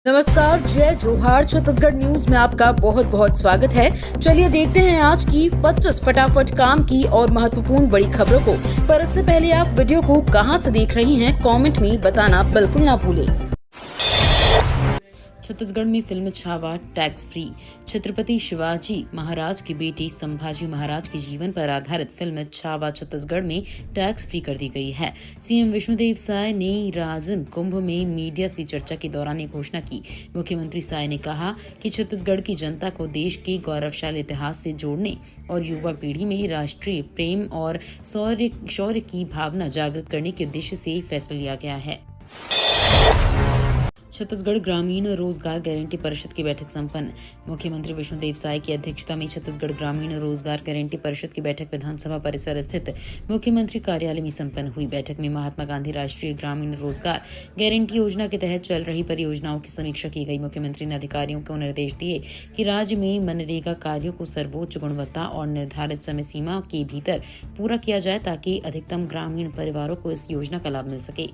नमस्कार, जय जोहार। छत्तीसगढ़ न्यूज में आपका बहुत बहुत स्वागत है। चलिए देखते हैं आज की 25 फटाफट काम की और महत्वपूर्ण बड़ी खबरों को। पर इससे पहले आप वीडियो को कहां से देख रही हैं, कमेंट में बताना बिल्कुल ना भूलें। छत्तीसगढ़ में film Chhaava tax free. Chhatrapati Shivaji Maharaj की बेटी संभाजी महाराज के जीवन पर आधारित फिल्म छावा छत्तीसगढ़ में टैक्स फ्री कर दी गई है। सीएम विष्णुदेव साय ने राजिम कुंभ में मीडिया से चर्चा के दौरान ये घोषणा की। मुख्यमंत्री साय ने कहा कि छत्तीसगढ़ की जनता को देश के गौरवशाली इतिहास से जोड़ने और युवा पीढ़ी में राष्ट्रीय प्रेम और शौर्य की भावना जागृत करने के उद्देश्य से फैसला लिया गया है। छत्तीसगढ़ ग्रामीण रोजगार गारंटी परिषद की बैठक संपन्न। मुख्यमंत्री विष्णुदेव साय की अध्यक्षता में छत्तीसगढ़ ग्रामीण रोजगार गारंटी परिषद की बैठक विधानसभा परिसर स्थित मुख्यमंत्री कार्यालय में संपन्न हुई। बैठक में महात्मा गांधी राष्ट्रीय ग्रामीण रोजगार गारंटी योजना के तहत चल रही परियोजनाओं की समीक्षा की गई। मुख्यमंत्री ने अधिकारियों को निर्देश दिए कि राज्य में मनरेगा कार्यों को सर्वोच्च गुणवत्ता और निर्धारित समय सीमा के भीतर पूरा किया जाए ताकि अधिकतम ग्रामीण परिवारों को इस योजना का लाभ मिल सके।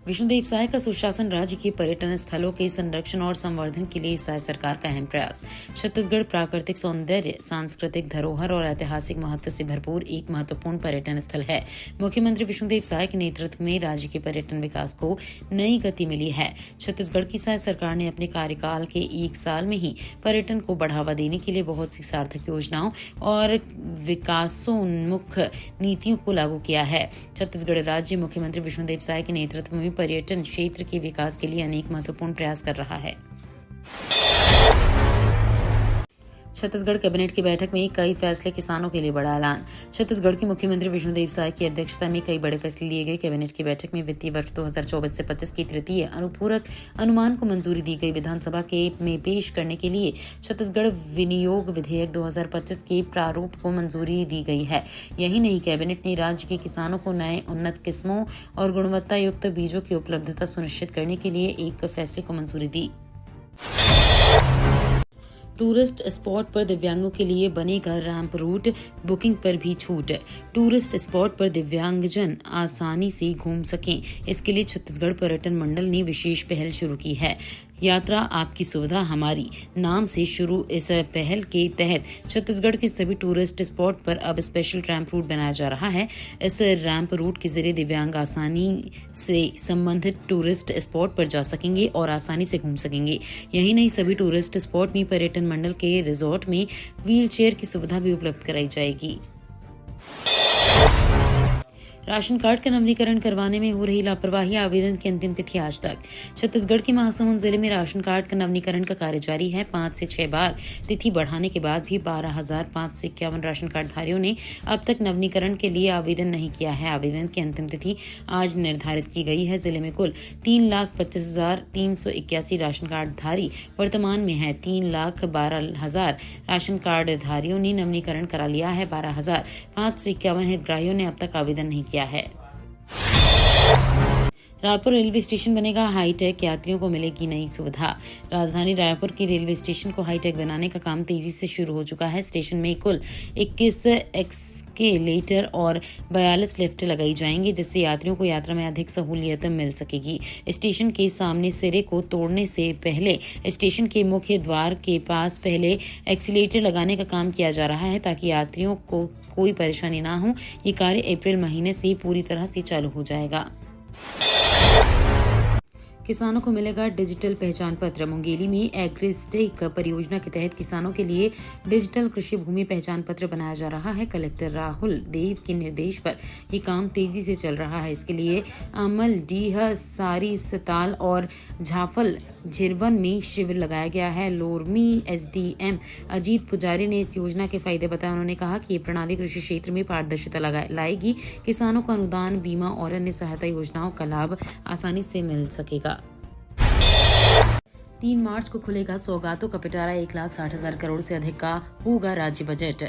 विष्णुदेव साय का सुशासन राज्य के पर्यटन स्थलों के संरक्षण और संवर्धन के लिए साय सरकार का अहम प्रयास। छत्तीसगढ़ प्राकृतिक सौंदर्य, सांस्कृतिक धरोहर और ऐतिहासिक महत्व से भरपूर एक महत्वपूर्ण पर्यटन स्थल है। मुख्यमंत्री विष्णुदेव साय के नेतृत्व में राज्य के पर्यटन विकास को नई गति मिली है। छत्तीसगढ़ की साय सरकार ने अपने कार्यकाल के 1 साल में ही पर्यटन को बढ़ावा देने के लिए बहुत सी सार्थक योजनाओं और विकासोन्मुख नीतियों को लागू किया है। छत्तीसगढ़ राज्य मुख्यमंत्री विष्णुदेव साय के नेतृत्व में पर्यटन क्षेत्र के विकास के लिए अनेक महत्वपूर्ण प्रयास कर रहा है। छत्तीसगढ़ कैबिनेट की बैठक में कई फैसले, किसानों के लिए बड़ा ऐलान। छत्तीसगढ़ के मुख्यमंत्री विष्णुदेव साय की अध्यक्षता में कई बड़े फैसले लिए गए। कैबिनेट की बैठक में वित्तीय वर्ष 2024 से 25 की तृतीय अनुपूरक अनुमान को मंजूरी दी गई। विधानसभा के में पेश करने के लिए छत्तीसगढ़ विनियोग विधेयक 2025 के प्रारूप को मंजूरी दी गई है। यही नहीं, कैबिनेट ने राज्य के किसानों को नए उन्नत किस्मों और गुणवत्ता युक्त बीजों की उपलब्धता सुनिश्चित करने के लिए एक फैसले को मंजूरी दी। टूरिस्ट स्पॉट पर दिव्यांगों के लिए बनेगा रैंप रूट, बुकिंग पर भी छूट। टूरिस्ट स्पॉट पर दिव्यांगजन आसानी से घूम सकें, इसके लिए छत्तीसगढ़ पर्यटन मंडल ने विशेष पहल शुरू की है। यात्रा आपकी सुविधा हमारी नाम से शुरू इस पहल के तहत छत्तीसगढ़ के सभी टूरिस्ट स्पॉट पर अब स्पेशल रैंप रूट बनाया जा रहा है। इस रैंप रूट के जरिए दिव्यांग आसानी से संबंधित टूरिस्ट स्पॉट पर जा सकेंगे और आसानी से घूम सकेंगे। यही नहीं, सभी टूरिस्ट स्पॉट में पर्यटन मंडल के रिजॉर्ट में व्हील चेयर की सुविधा भी उपलब्ध कराई जाएगी। राशन कार्ड का नवीनीकरण करवाने में हो रही लापरवाही, आवेदन की अंतिम तिथि आज तक। छत्तीसगढ़ के महासमुंद जिले में राशन कार्ड का नवीनीकरण का कार्य जारी है। 5 से 6 बार तिथि बढ़ाने के बाद भी 12,551 राशन कार्ड धारियों ने अब तक नवीनीकरण के लिए आवेदन नहीं किया है। आवेदन की अंतिम तिथि आज निर्धारित की गई है। जिले में कुल 3,25,381 राशन कार्ड धारी वर्तमान में है। 3,12,000 राशन कार्ड धारियों ने नवीनीकरण करा लिया है। 12,551 हितग्राहियों ने अब तक आवेदन नहीं किया है। रायपुर रेलवे स्टेशन बनेगा हाईटेक, यात्रियों को मिलेगी नई सुविधा। राजधानी रायपुर की रेलवे स्टेशन को हाईटेक बनाने का काम तेजी से शुरू हो चुका है। स्टेशन में कुल 21 एक्सकेलेटर और 42 लिफ्ट लगाई जाएंगी, जिससे यात्रियों को यात्रा में अधिक सहूलियत मिल सकेगी। स्टेशन के सामने सिरे को तोड़ने से पहले स्टेशन के मुख्य द्वार के पास पहले एक्सीलेटर लगाने का काम किया जा रहा है ताकि यात्रियों को कोई परेशानी ना हो। ये कार्य अप्रैल महीने से पूरी तरह से चालू हो जाएगा। किसानों को मिलेगा डिजिटल पहचान पत्र। मुंगेली में एग्रीस्टेक परियोजना के तहत किसानों के लिए डिजिटल कृषि भूमि पहचान पत्र बनाया जा रहा है। कलेक्टर राहुल देव के निर्देश पर ये काम तेजी से चल रहा है। इसके लिए अमल, डीह, सारी, सताल और झाफल झिरवन में शिविर लगाया गया है। लोरमी एसडीएम अजीत पुजारी ने इस योजना के फायदे बताए। उन्होंने कहा कि ये प्रणाली कृषि क्षेत्र में पारदर्शिता लाएगी। किसानों को अनुदान, बीमा और अन्य सहायता योजनाओं का लाभ आसानी से मिल सकेगा। 3 मार्च को खुलेगा सौगातों का पिटारा। 1,60,000 करोड़ से अधिक का होगा राज्य बजट।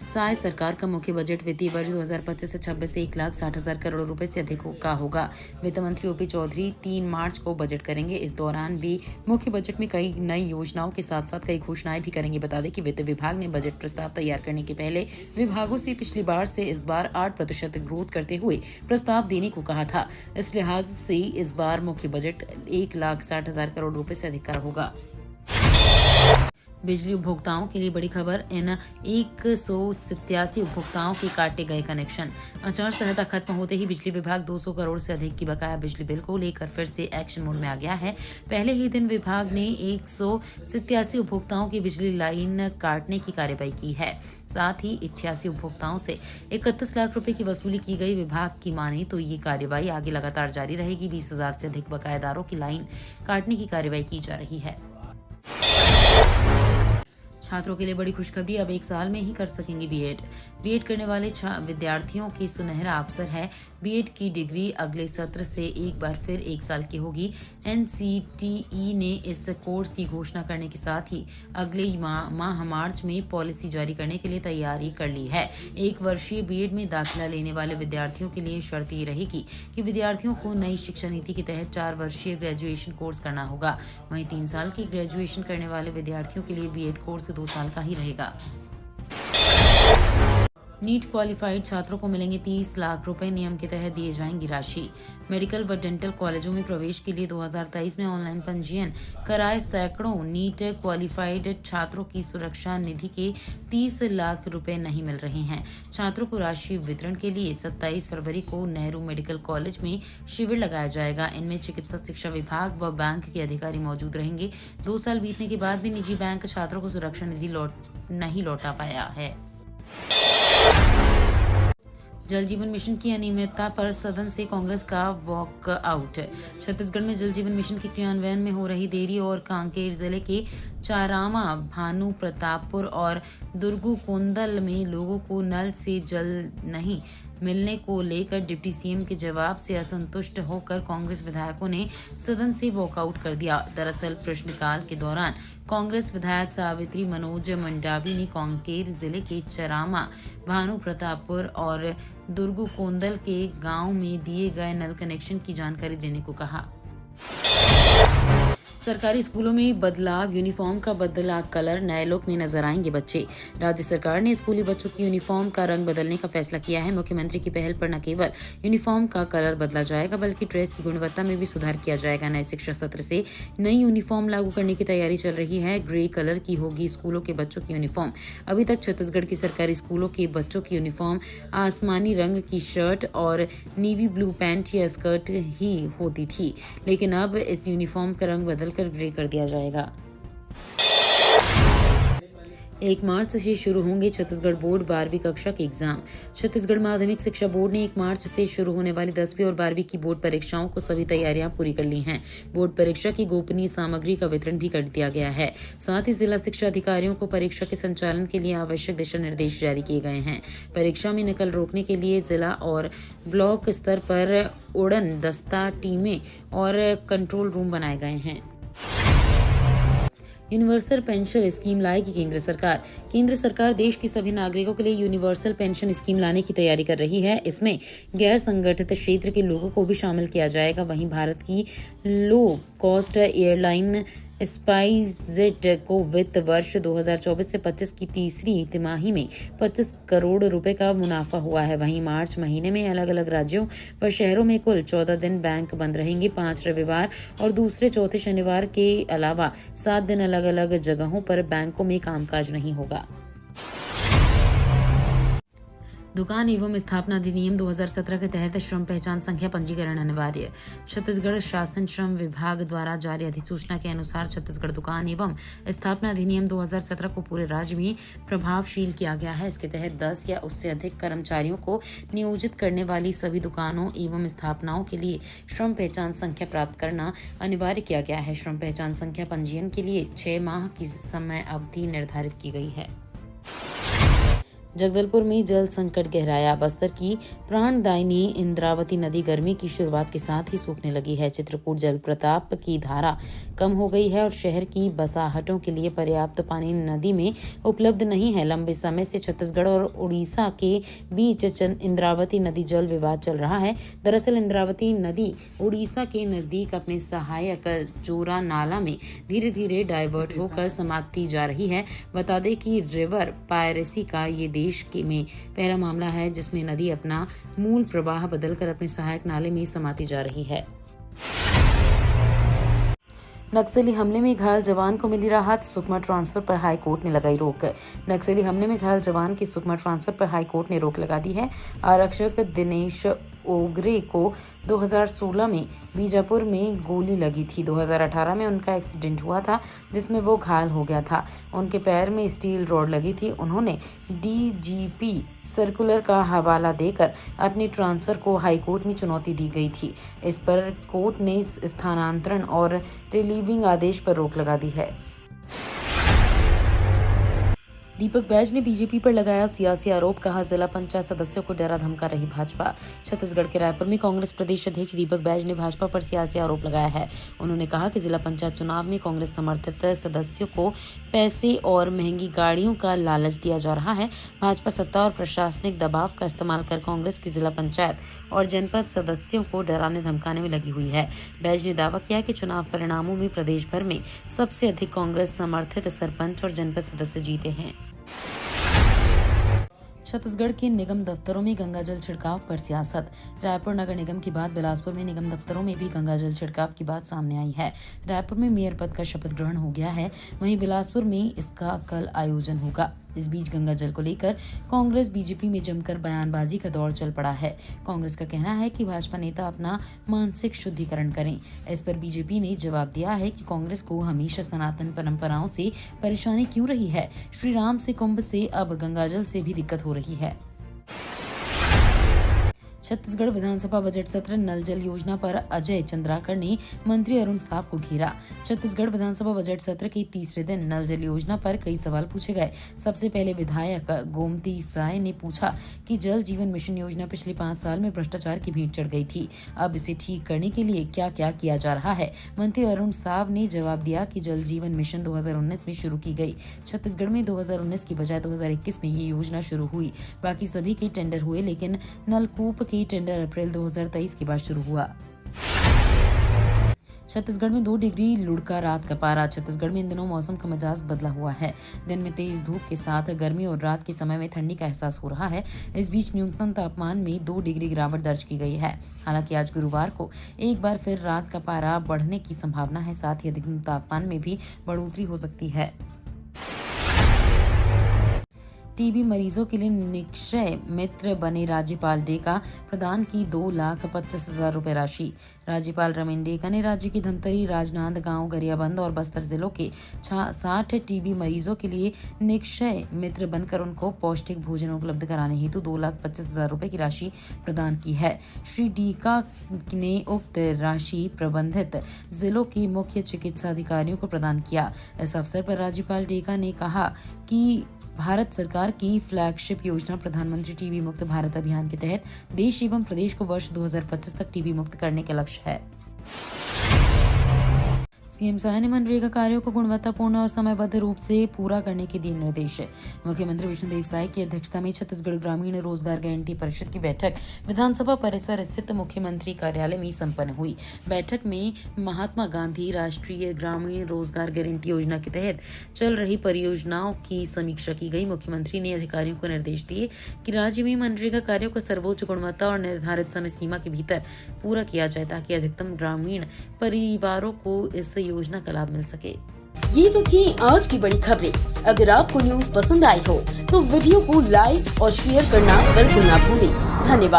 साय सरकार का मुख्य बजट वित्तीय वर्ष 2025 से 26 से 1,60,000 करोड़ रुपए से अधिक का होगा। वित्त मंत्री ओपी चौधरी 3 मार्च को बजट करेंगे। इस दौरान वे मुख्य बजट में कई नई योजनाओं के साथ साथ कई घोषणाएं भी करेंगे। बता दें कि वित्त विभाग ने बजट प्रस्ताव तैयार करने के पहले विभागों से पिछली बार से इस बार 8% ग्रोथ करते हुए प्रस्ताव देने को कहा था। इस लिहाज से इस बार मुख्य बजट 1,60,000 करोड़ रुपए से अधिक का होगा। बिजली उपभोक्ताओं के लिए बड़ी खबर। इन 187 उपभोक्ताओं के काटे गए कनेक्शन। आचार संहिता खत्म होते ही बिजली विभाग 200 करोड़ से अधिक की बकाया बिजली बिल को लेकर फिर से एक्शन मोड में आ गया है। पहले ही दिन विभाग ने 187 उपभोक्ताओं की बिजली लाइन काटने की कार्रवाई की है। साथ ही 88 उपभोक्ताओं से 31 लाख रुपए की वसूली की गई। विभाग की माने तो ये कार्रवाई आगे लगातार जारी रहेगी। 20,000 से अधिक बकायेदारों की लाइन काटने की कार्रवाई की जा रही है। छात्रों के लिए बड़ी खुशखबरी। अब 1 साल में ही कर सकेंगे बीएड। बीएड करने वाले विद्यार्थियों की सुनहरा अवसर है। बीएड की डिग्री अगले सत्र से एक बार फिर 1 साल की होगी। एनसीटीई ने इस कोर्स की घोषणा करने के साथ ही अगले माह मार्च में पॉलिसी जारी करने के लिए तैयारी कर ली है। 1 वर्षीय बीएड में दाखिला लेने वाले विद्यार्थियों के लिए शर्त ये रहेगी कि विद्यार्थियों को नई शिक्षा नीति के तहत 4 वर्षीय ग्रेजुएशन कोर्स करना होगा। वहीं 3 साल की ग्रेजुएशन करने वाले विद्यार्थियों के लिए बीएड कोर्स 2 साल का ही रहेगा। नीट क्वालिफाइड छात्रों को मिलेंगे 30 लाख रुपए। नियम के तहत दिए जाएंगी राशि। मेडिकल व डेंटल कॉलेजों में प्रवेश के लिए 2023 में ऑनलाइन पंजीयन कराए सैकड़ों नीट क्वालिफाइड छात्रों की सुरक्षा निधि के 30 लाख रुपए नहीं मिल रहे हैं। छात्रों को राशि वितरण के लिए 27 फरवरी को नेहरू मेडिकल कॉलेज में शिविर लगाया जाएगा। इनमें चिकित्सा शिक्षा विभाग व बैंक के अधिकारी मौजूद रहेंगे। 2 साल बीतने के बाद भी निजी बैंक छात्रों को सुरक्षा निधि नहीं लौटा पाया है। जल जीवन मिशन की अनियमितता पर सदन से कांग्रेस का वॉक आउट। छत्तीसगढ़ में जल जीवन मिशन के क्रियान्वयन में हो रही देरी और कांकेर जिले के चारामा, भानु प्रतापपुर और दुर्गुकोंदल में लोगों को नल से जल नहीं मिलने को लेकर डिप्टी सीएम के जवाब से असंतुष्ट होकर कांग्रेस विधायकों ने सदन से वॉकआउट कर दिया। दरअसल प्रश्नकाल के दौरान कांग्रेस विधायक सावित्री मनोज मंडावी ने कांकेर जिले के चरामा, भानु प्रतापपुर और दुर्गुकोंदल के गांव में दिए गए नल कनेक्शन की जानकारी देने को कहा। सरकारी स्कूलों में बदलाव। यूनिफॉर्म का बदला कलर। नए लुक में नजर आएंगे बच्चे। राज्य सरकार ने स्कूली बच्चों की यूनिफॉर्म का रंग बदलने का फैसला किया है। मुख्यमंत्री की पहल पर न केवल यूनिफॉर्म का कलर बदला जाएगा बल्कि ड्रेस की गुणवत्ता में भी सुधार किया जाएगा। नए शिक्षा सत्र से नई यूनिफॉर्म लागू करने की तैयारी चल रही है। ग्रे कलर की होगी स्कूलों के बच्चों की यूनिफॉर्म। अभी तक छत्तीसगढ़ की सरकारी स्कूलों के बच्चों की यूनिफॉर्म आसमानी रंग की शर्ट और नेवी ब्लू पैंट या स्कर्ट ही होती थी, लेकिन अब इस यूनिफॉर्म का रंग बदलकर ग्रे कर दिया जाएगा। 1 मार्च से शुरू होंगे छत्तीसगढ़ बोर्ड 12वीं कक्षा के एग्जाम। छत्तीसगढ़ माध्यमिक शिक्षा बोर्ड ने 1 मार्च से शुरू होने वाली 10वीं और 12वीं की बोर्ड परीक्षाओं को सभी तैयारियां पूरी कर ली हैं। बोर्ड परीक्षा की गोपनीय सामग्री का वितरण भी कर दिया गया है। साथ ही जिला शिक्षा अधिकारियों को परीक्षा के संचालन के लिए आवश्यक दिशा निर्देश जारी किए गए हैं। परीक्षा में नकल रोकने के लिए जिला और ब्लॉक स्तर पर उड़न दस्ता टीमें और कंट्रोल रूम बनाए गए हैं। यूनिवर्सल पेंशन स्कीम लाएगी केंद्र सरकार। केंद्र सरकार देश के सभी नागरिकों के लिए यूनिवर्सल पेंशन स्कीम लाने की तैयारी कर रही है। इसमें गैर संगठित क्षेत्र के लोगों को भी शामिल किया जाएगा। वहीं भारत की लो कॉस्ट एयरलाइन स्पाइसजेट को वित्त वर्ष 2024 से 25 की तीसरी तिमाही में 25 करोड़ रुपए का मुनाफा हुआ है। वहीं मार्च महीने में अलग अलग राज्यों व शहरों में कुल 14 दिन बैंक बंद रहेंगे। 5 रविवार और दूसरे चौथे शनिवार के अलावा 7 दिन अलग अलग जगहों पर बैंकों में कामकाज नहीं होगा। दुकान एवं स्थापना अधिनियम 2017 के तहत श्रम पहचान संख्या पंजीकरण अनिवार्य। छत्तीसगढ़ शासन श्रम विभाग द्वारा जारी अधिसूचना के अनुसार छत्तीसगढ़ दुकान एवं स्थापना अधिनियम 2017 को पूरे राज्य में प्रभावशील किया गया है। इसके तहत 10 या उससे अधिक कर्मचारियों को नियोजित करने वाली सभी दुकानों एवं स्थापनाओं के लिए श्रम पहचान संख्या प्राप्त करना अनिवार्य किया गया है। श्रम पहचान संख्या पंजीयन के लिए 6 माह की समय अवधि निर्धारित की गई है। जगदलपुर में जल संकट गहराया। बस्तर की प्राणदायिनी इंद्रावती नदी गर्मी की शुरुआत के साथ ही सूखने लगी है। चित्रकूट जल प्रताप की धारा कम हो गई है और शहर की बसाहटों के लिए पर्याप्त पानी नदी में उपलब्ध नहीं है। लंबे समय से छत्तीसगढ़ और उड़ीसा के बीच इंद्रावती नदी जल विवाद चल रहा है। दरअसल इंद्रावती नदी उड़ीसा के नजदीक अपने सहायक जोरा नाला में धीरे धीरे डाइवर्ट होकर समाप्ति जा रही है। बता दें कि रिवर पायरेसी का ये देश में पहला मामला है जिसमें नदी अपना मूल प्रवाह बदलकर अपने सहायक नाले में समाती जा रही है। नक्सली हमले में घायल जवान को मिली राहत, सुकमा ट्रांसफर पर हाई कोर्ट ने लगाई रोक। नक्सली हमले में घायल जवान की सुकमा ट्रांसफर पर हाई कोर्ट ने रोक लगा दी है। आरक्षक दिनेश ओगरे को 2016 में बीजापुर में गोली लगी थी। 2018 में उनका एक्सीडेंट हुआ था जिसमें वो घायल हो गया था। उनके पैर में स्टील रॉड लगी थी। उन्होंने डीजीपी सर्कुलर का हवाला देकर अपनी ट्रांसफर को हाईकोर्ट में चुनौती दी गई थी। इस पर कोर्ट ने स्थानांतरण और रिलीविंग आदेश पर रोक लगा दी है। दीपक बैज ने बीजेपी पर लगाया सियासी आरोप, कहा जिला पंचायत सदस्यों को डरा धमका रही भाजपा। छत्तीसगढ़ के रायपुर में कांग्रेस प्रदेश अध्यक्ष दीपक बैज ने भाजपा पर सियासी आरोप लगाया है। उन्होंने कहा कि जिला पंचायत चुनाव में कांग्रेस समर्थित सदस्यों को पैसे और महंगी गाड़ियों का लालच दिया जा रहा है। भाजपा सत्ता और प्रशासनिक दबाव का इस्तेमाल कर कांग्रेस की जिला पंचायत और जनपद सदस्यों को डराने धमकाने में लगी हुई है। बैज ने दावा किया कि चुनाव परिणामों में प्रदेश भर में सबसे अधिक कांग्रेस समर्थित सरपंच और जनपद सदस्य जीते हैं। छत्तीसगढ़ के निगम दफ्तरों में गंगा जल छिड़काव पर सियासत। रायपुर नगर निगम के बाद बिलासपुर में निगम दफ्तरों में भी गंगा जल छिड़काव की बात सामने आई है। रायपुर में मेयर पद का शपथ ग्रहण हो गया है, वहीं बिलासपुर में इसका कल आयोजन होगा। इस बीच गंगा जल को लेकर कांग्रेस बीजेपी में जमकर बयानबाजी का दौर चल पड़ा है। कांग्रेस का कहना है कि भाजपा नेता अपना मानसिक शुद्धिकरण करें। इस पर बीजेपी ने जवाब दिया है कि कांग्रेस को हमेशा सनातन परंपराओं से परेशानी क्यों रही है। श्री राम से कुंभ से अब गंगाजल से भी दिक्कत हो रही है। छत्तीसगढ़ विधानसभा बजट सत्र, नल जल योजना पर अजय चंद्राकर ने मंत्री अरुण साव को घेरा। छत्तीसगढ़ विधानसभा बजट सत्र के तीसरे दिन नल जल योजना पर कई सवाल पूछे गए। सबसे पहले विधायक गोमती साय ने पूछा कि जल जीवन मिशन योजना पिछले 5 साल में भ्रष्टाचार की भेंट चढ़ गई थी। अब इसे ठीक करने के लिए क्या क्या किया जा रहा है। मंत्री अरुण साव ने जवाब दिया कि जल जीवन मिशन 2019 में शुरू की गई। छत्तीसगढ़ में 2019 की बजाय 2021 में ये योजना शुरू हुई। बाकी सभी के टेंडर हुए, लेकिन नलकूप टेंडर अप्रैल 2023 के बाद शुरू हुआ। छत्तीसगढ़ में 2 डिग्री लुढ़का रात का पारा। छत्तीसगढ़ में इन दिनों मौसम का मिजाज बदला हुआ है। दिन में तेज धूप के साथ गर्मी और रात के समय में ठंडी का एहसास हो रहा है। इस बीच न्यूनतम तापमान में 2 डिग्री गिरावट दर्ज की गई है। हालांकि आज गुरुवार को एक बार फिर रात का पारा बढ़ने की संभावना है। साथ ही अधिकतम तापमान में भी बढ़ोतरी हो सकती है। टीबी मरीजों के लिए निक्षय मित्र बने राज्यपाल डेका, प्रदान की 2,25,000 रुपए राशि। राज्यपाल रमेन डेका ने राज्य की धमतरी, राजनांदगांव, गरियाबंद और बस्तर जिलों के 60 टीबी मरीजों के लिए निक्षय मित्र बनकर उनको पौष्टिक भोजन उपलब्ध कराने हेतु 2,25,000 रुपए की राशि प्रदान की है। श्री डेका ने उक्त राशि प्रबंधित जिलों के मुख्य चिकित्सा अधिकारियों को प्रदान किया। इस अवसर पर राज्यपाल डेका ने कहा कि भारत सरकार की फ्लैगशिप योजना प्रधानमंत्री टीबी मुक्त भारत अभियान के तहत देश एवं प्रदेश को वर्ष 2025 तक टीबी मुक्त करने का लक्ष्य है। सीएम साय ने मनरेगा कार्यों को गुणवत्तापूर्ण और समयबद्ध रूप से पूरा करने के दिए निर्देश। मुख्यमंत्री विष्णुदेव साय की अध्यक्षता में छत्तीसगढ़ ग्रामीण रोजगार गारंटी परिषद की बैठक विधानसभा परिसर स्थित मुख्यमंत्री कार्यालय में संपन्न हुई। बैठक में महात्मा गांधी राष्ट्रीय ग्रामीण रोजगार गारंटी योजना के तहत चल रही परियोजनाओं की समीक्षा की गई। मुख्यमंत्री ने अधिकारियों को निर्देश दिए कि राज्य में मनरेगा कार्यों को सर्वोच्च गुणवत्ता और निर्धारित समय सीमा के भीतर पूरा किया जाए ताकि अधिकतम ग्रामीण परिवारों को इस योजना का लाभ मिल सके। ये तो थी आज की बड़ी खबरें। अगर आपको न्यूज पसंद आई हो तो वीडियो को लाइक और शेयर करना बिल्कुल ना भूलें। धन्यवाद।